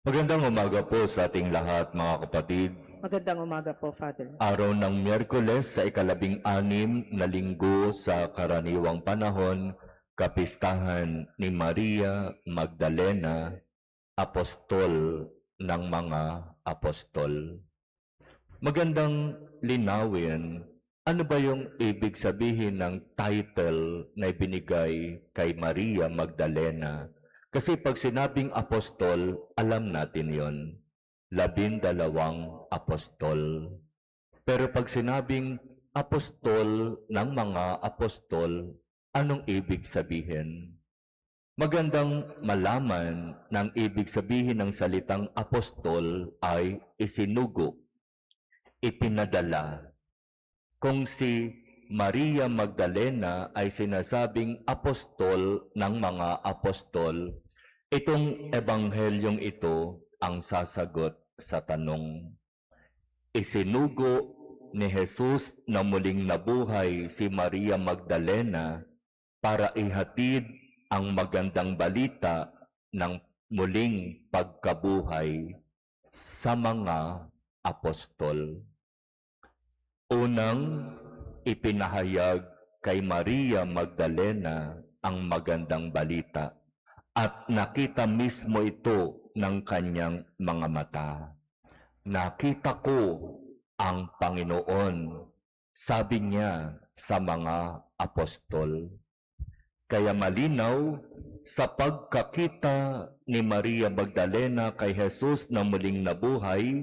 Magandang umaga po sa ating lahat, mga kapatid. Magandang umaga po, Father. Araw ng Miyerkules sa ikalabing-anim na linggo sa karaniwang panahon, kapistahan ni Maria Magdalena, apostol ng mga apostol. Magandang linawin, ano ba yung ibig sabihin ng title na ibinigay kay Maria Magdalena? Kasi pag sinabing apostol, alam natin yon. 12 apostol. Pero pag sinabing apostol ng mga apostol, anong ibig sabihin? Magandang malaman ng ibig sabihin ng salitang apostol ay isinugo, ipinadala. Kung si Maria Magdalena ay sinasabing apostol ng mga apostol, itong ebanghelyong ito ang sasagot sa tanong. Isinugo ni Jesus na muling nabuhay si Maria Magdalena para ihatid ang magandang balita ng muling pagkabuhay sa mga apostol. Unang ipinahayag kay Maria Magdalena ang magandang balita at nakita mismo ito ng kanyang mga mata. Nakita ko ang Panginoon, sabi niya sa mga apostol. Kaya malinaw sa pagkakita ni Maria Magdalena kay Jesus na muling nabuhay,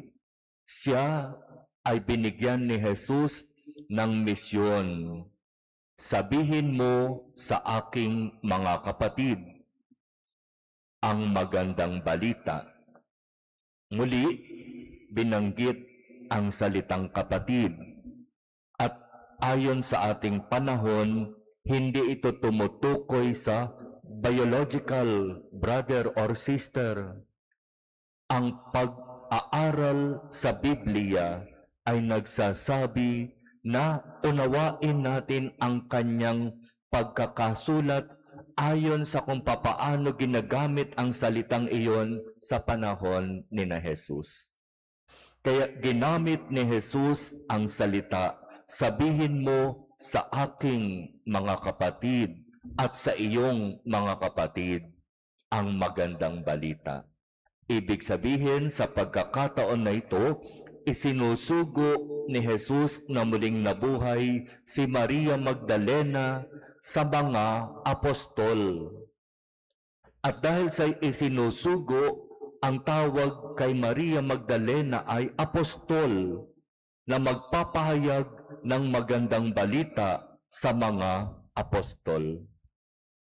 siya ay binigyan ni Jesus ng misyon. Sabihin mo sa aking mga kapatid ang magandang balita. Muli, binanggit ang salitang kapatid. At ayon sa ating panahon, hindi ito tumutukoy sa biological brother or sister. Ang pag-aaral sa Biblia ay nagsasabi na unawain natin ang kanyang pagkakasulat ayon sa kung papaano ginagamit ang salitang iyon sa panahon ni na Jesus. Kaya ginamit ni Jesus ang salita, sabihin mo sa aking mga kapatid at sa iyong mga kapatid ang magandang balita. Ibig sabihin sa pagkakataon na ito, isinusugo ni Jesus na muling nabuhay si Maria Magdalena sa mga apostol. At dahil sa isinusugo, ang tawag kay Maria Magdalena ay apostol na magpapahayag ng magandang balita sa mga apostol.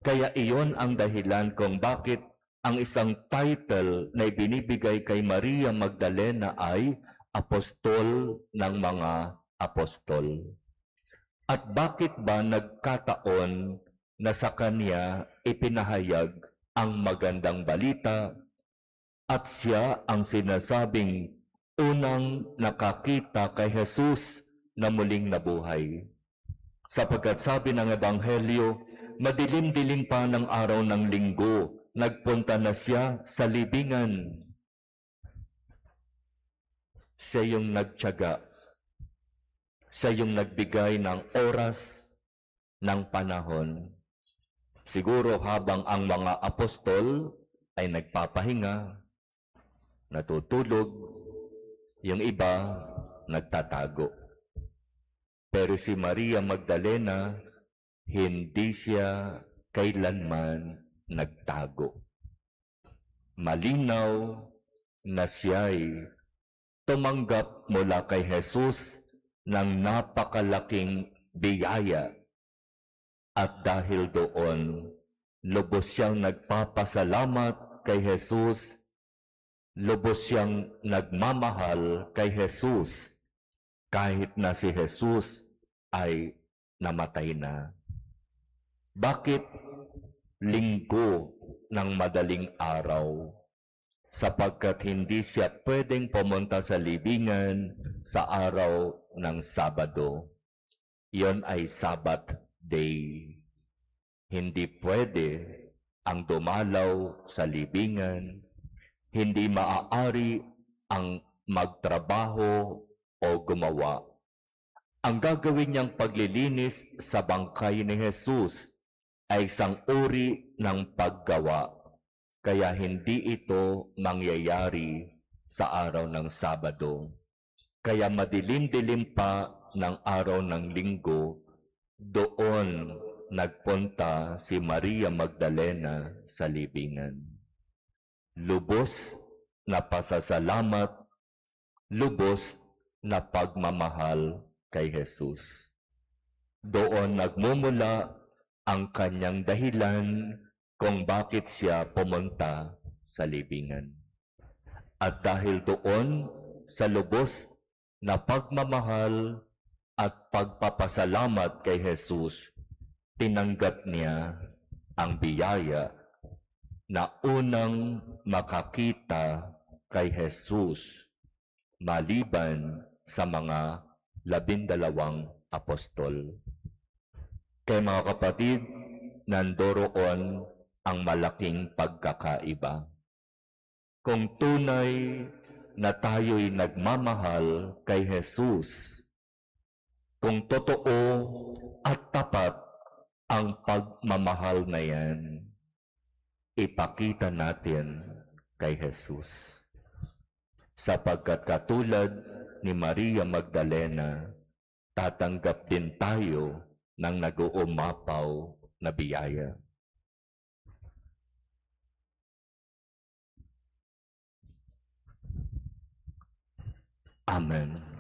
Kaya iyon ang dahilan kung bakit ang isang title na ibinibigay kay Maria Magdalena ay apostol ng mga apostol. At bakit ba nagkataon na sa kanya ipinahayag ang magandang balita at siya ang sinasabing unang nakakita kay Jesus na muling nabuhay? Sapagkat sabi ng Ebanghelyo, madilim-dilim pa ng araw ng linggo, nagpunta na siya sa libingan. Siya yung nagtiyaga. Siya yung nagbigay ng oras, ng panahon. Siguro habang ang mga apostol ay nagpapahinga, natutulog, yung iba nagtatago. Pero si Maria Magdalena, hindi siya kailanman nagtago. Malinaw na siya'y tumanggap mula kay Jesus ng napakalaking biyaya. At dahil doon, lubos siyang nagpapasalamat kay Jesus, lubos siyang nagmamahal kay Jesus, kahit na si Jesus ay namatay na. Bakit linggo ng madaling araw? Sapagkat hindi siya pwedeng pumunta sa libingan sa araw ng Sabado. Iyon ay Sabbath day. Hindi pwede ang dumalaw sa libingan, hindi maaari ang magtrabaho o gumawa. Ang gagawin niyang paglilinis sa bangkay ni Jesus ay isang uri ng paggawa, kaya hindi ito mangyayari sa araw ng Sabado. Kaya madilim-dilim pa ng araw ng Linggo, doon nagpunta si Maria Magdalena sa libingan. Lubos na pasasalamat, lubos na pagmamahal kay Jesus. Doon nagmumula ang kanyang dahilan kung bakit siya pumunta sa libingan. At dahil doon sa lubos na pagmamahal at pagpapasalamat kay Jesus, tinanggap niya ang biyaya na unang makakita kay Jesus maliban sa mga 12 apostol. Kaya mga kapatid, nandoroon ang malaking pagkakaiba. Kung tunay na tayo'y nagmamahal kay Jesus, kung totoo at tapat ang pagmamahal na yan, ipakita natin kay Jesus. Sapagkat katulad ni Maria Magdalena, tatanggap din tayo ng nag-uumapaw na biyaya. Amen.